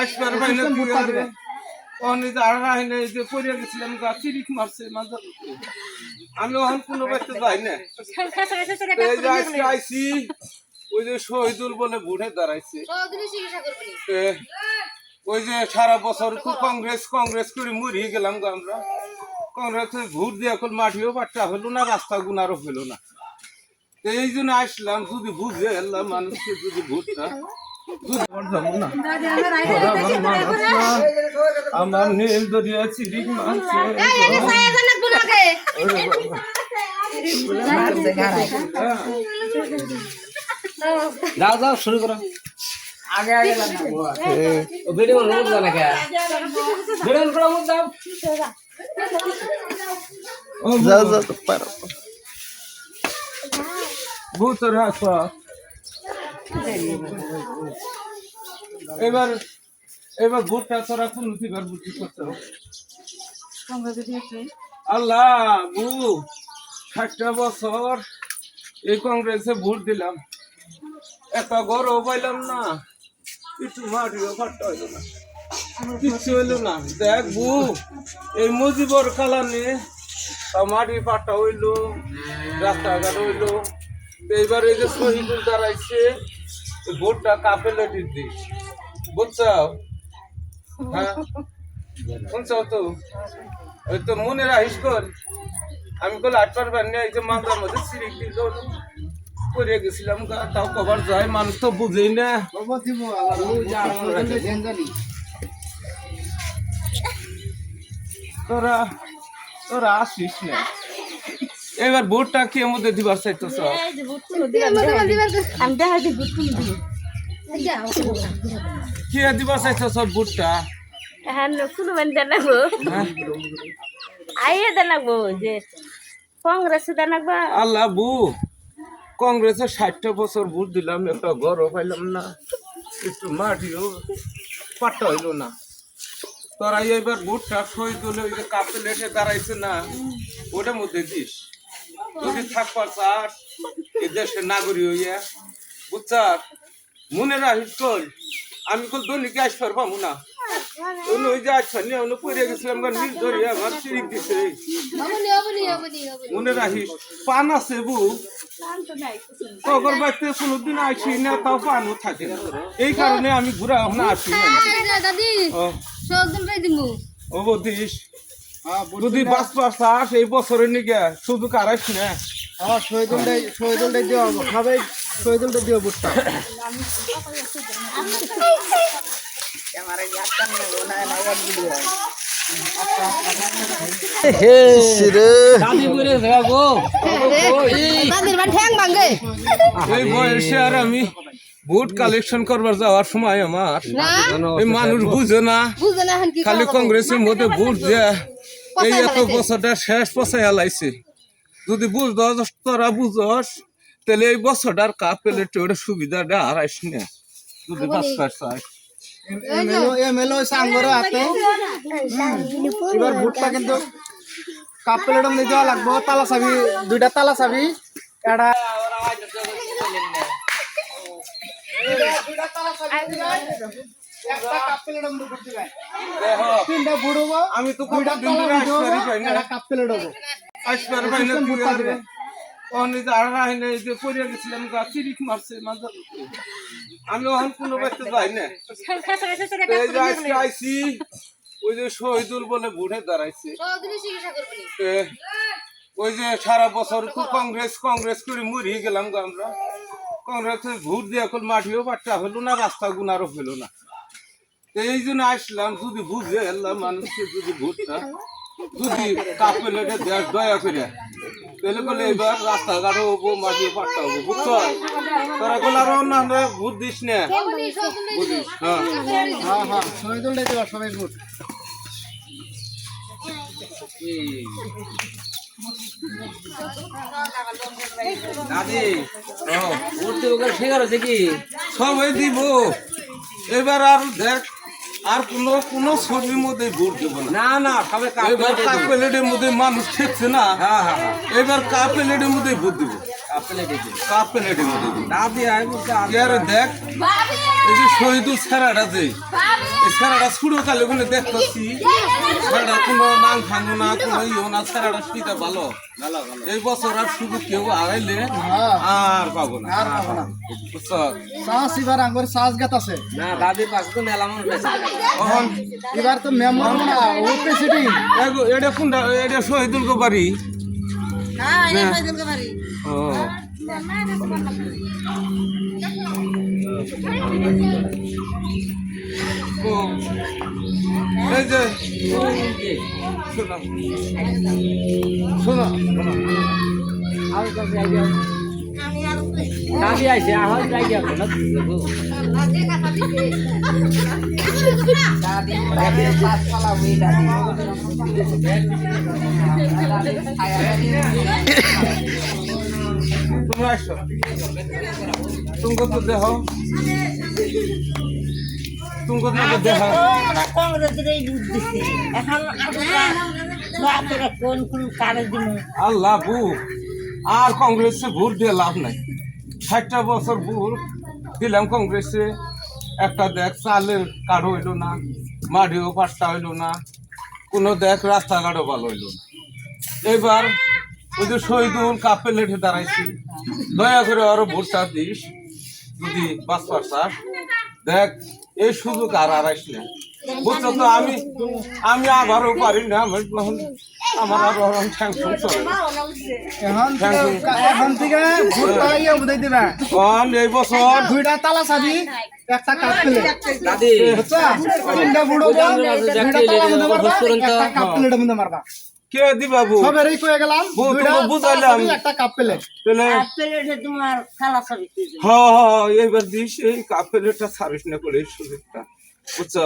আসবার বাইরে অনেক আর রাহিনে যে পড়ে গেছিলাম গাছ চিরিক মারছে মাঝে আমি ওখান কোনো ব্যক্তি যাই না এই যে আজকে আইসি ওই যে শহীদুল বলে বুড়ে দাঁড়াইছে ওই যে সারা বছর কংগ্রেস কংগ্রেস করে মরিয়ে গেলাম আমরা কংগ্রেসের ভোট দিয়ে এখন মাটিও বাট্টা হলো না রাস্তা গুনারও হলো না এই জন্য আসলাম যদি বুঝে এলাম মানুষকে যদি ভোটটা আমার নীল দরিয়া চিরিক মারছে যাও যাও শুরু করো আগে আগে ভিডিও লোড জানা কে ভিডিও করো মুখ দাও যাও যাও তো পারো ভূতর হাসা এবার এবার ভোটটা তোরা কোন দিবার বুদ্ধি করতে হবে আল্লাহ বু 60টা বছর এই কংগ্রেসে ভোট দিলাম একটা গরও পাইলাম না কিছু মাটিও ফাটটা হইল না কিচ্ছু হইলো না দেখ বু এই মুজিবর কালানে মাটি ফাটা হইলো রাস্তাঘাট হইলো এইবার এই যে শহীদুল দাঁড়াইছে ভোটটা কাপেলে দিস বুঝছো হ্যাঁ শুনছো তো ওই তো মনে রাখিস কর আমি কল 8বার বানিয়ে এই যে মাগলার মধ্যে সিরিক দিল পড়ে গেছিলাম তাও কবার যায় মানুষ তো বুঝেই না তোরা তোরা আসিস না এবার ভোটটা কে মধ্যে দিবার চাইতো কে দিবার চাইতো সব ভোটটা আল্লাহ বু কংগ্রেসের 60টা বছর ভোট দিলাম একটা ঘরও পাইলাম না একটু মাটিও পাট্টা হইল না তোরা এবার ভোটটা শহীদ হলে ওই যে কাপে লেটে দাঁড়াইছে না ওটার মধ্যে দিস যদি থাকবার চাস এই দেশের নাগরিক হইয়া বুঝছার মনে রাখিস কল আমি কল দৈনিক আসবার পাবো না ওই যে আসবার নিয়ে পড়ে গেছিলাম নিজ ধরিয়া আমার চিরিক দিছে মনে রাখিস পান আছে বু তগর বাড়িতে কোনোদিন আসি না তাও পানও থাকে না এই কারণে আমি ঘুরা এখন আসি ও বদিস যদি বাস পাস আস এই বছরের নিকে শুধু কারাইস না আমার শহীদুলটাই দিও খাবে শহীদুলটা দিও বুটটা এই বয়সে আর আমি ভোট কালেকশন করবার যাওয়ার সময় আমার এই মানুষ বুঝে না খালি কংগ্রেসের মধ্যে ভোট দেয়া এই এত বছরটা শেষ পছায় লাইছে যদি বুঝস তোরা বুঝস তাহলে এই বছরটার কাপ পেলে ওটা সুবিধাটা হারাইস না যদি বাস পাস এবার ভোটটা কিন্তু কাপ প্লেট নিয়ে যাওয়া লাগবো তালা চাবি 2টা তালা চাবি এটা আমি তো কাপ প্লেট হবো আসবার বাইরে অনেক আর রাহিনে যে পড়ে গেছিলাম গাছ চিরিক মারছে মাঝে আমি ওখান কোনো ব্যক্তি যাই না এই যে আজকে আইসি ওই যে শহীদুল বলে বুড়ে দাঁড়াইছে ওই যে সারা বছর কংগ্রেস কংগ্রেস করে মরিয়ে গেলাম আমরা কংগ্রেসের ভোট দিয়ে এখন মাটিও বাট্টা হলো না রাস্তা গুনারও হলো না এই জন্য আসলাম যদি বুঝে এলাম মানুষকে যদি ভোটটা যদি কাপে লেটে দেশ দয়া করে তাহলে বলে এবার রাস্তাঘাটও হবো মাটিও পাট্টা হবো বুঝছো তোরা বলে আরো অন্যান্য ভোট দিস না বুঝিস হ্যাঁ হ্যাঁ শহীদুলটাই দেওয়া সবাই ভোট দাদি উঠতে ওকে শেখার আছে কি সবাই দিব এবার আর দেখ আর কোনো ছবির মধ্যে ভোট দেবো না। না না সবাই কাপ এবার প্লেটে কাপ দেবো। প্লেটের মধ্যে মানুষ খেচ্ছে না, হ্যাঁ হ্যাঁ হ্যাঁ এবার কাপ প্লেটের মধ্যে ভোট দেবো, কাপ প্লেটে দেবো। কাপ প্লেটের মধ্যে দেবো। দাদি আয় বলছে আরে দেখ এই যে শহীদুল ছেড়াটা যে এই ছেড়াটা শুরু কালে ওখানে দেখতেছি ছেড়া কোনো নাম ভাঙো না, কোনো ইও না, ছেড়াটা শীতে ভালো। এই বছর আর শুধু কেউ আগাইলে আর পাবো না, আর পাবো না। বুঝছো? সাহস এবার আঙ্গুর সাহস গাত আছে না দাদির পাশে তো মেলা মানুষ আছে। তখন এবার তো মেম্বার না ও প্রেসিডেন্ট এটা কোনটা, এটা শহীদুল গো বাড়ি? ও ও, এই যে শোনো শোনো আর কাছে আই যাও। দাদি আইছে আহল যাই যাও না দেখো। দাদি পাঁচ পালা হই দাদি। তোমরা আসো, তুমি কত দেহ, তুমি কত দেহ। কংগ্রেসের বুঝতেছি এখন আমরা কোন কোন কারে দিব আল্লাহ বু, আর কংগ্রেসে ভোট দিয়ে লাভ নাই। 60টা বছর ভোট দিলাম কংগ্রেসে, একটা দেখ চালের কার্ড হইলো না, মাটিও পাট্টা হইলো না, কোনো দেখ রাস্তাঘাটও ভালো হইলো না। এবার ওই যে শহীদুল কাপ প্লেটে দাঁড়াইছি, দয়া করে আরো ভোটটা দিস যদি 5%। দেখ এই সুযোগ আর আড়াইশ না, বুঝছো তো? আমি আবারও পারি না, আমার আর স্যাংশন চলে না। এখন থেকে ভোটটা ইয়ে বুঝাই দিবা কারণ এই বছর 2টা তালা চাবি একটা কাপ প্লেট দাদি বুঝছো 3টা বুড়ো বল 2টা তালা মধ্যে মারবা একটা কাপ প্লেটের মধ্যে মারবা কে দি বাবু সবেরই কয়ে গেলাম বউ, 2টা তোকে বুঝাইলাম। একটা কাপ প্লেট পেলে প্লেটে তোমার খালা ছবি এইবার দিস এই কাপ প্লেটটা সার্ভিস না করে এই সুযোগটা, বুঝছো?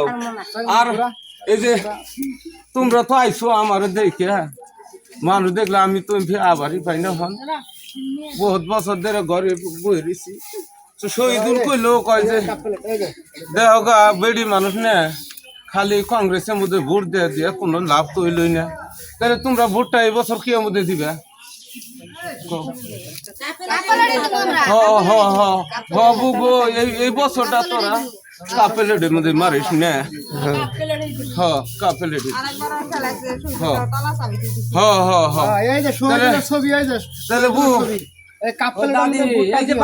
আর এই যে তোমরা তো আইসো আমার দেখে, মানুষ দেখলে আমি তো আবারই পাই না। হন বহুত বছর ধরে ঘরে বই রয়েছি, তো শহীদুল কইলেও কয় যে কাপ প্লেট এই যে দেহ গা বেড়ি মানুষ না, খালি কংগ্রেসের মধ্যে ভোট দিয়ে দিয়ে কোনো লাভ তো হইলই না। তাহলে তোমরা ভোটটা এই বছর কি মধ্যে দিবে? বাবু গো, এই বছরটা তোরা কাপেলেটের মধ্যে মারিস না। কাপেলেটে এই যে শহীদের ছবি এই যে তাহলে বউ এই কাপ প্লেটের দাদি মধ্যে ভোটটা এই যে দিবা।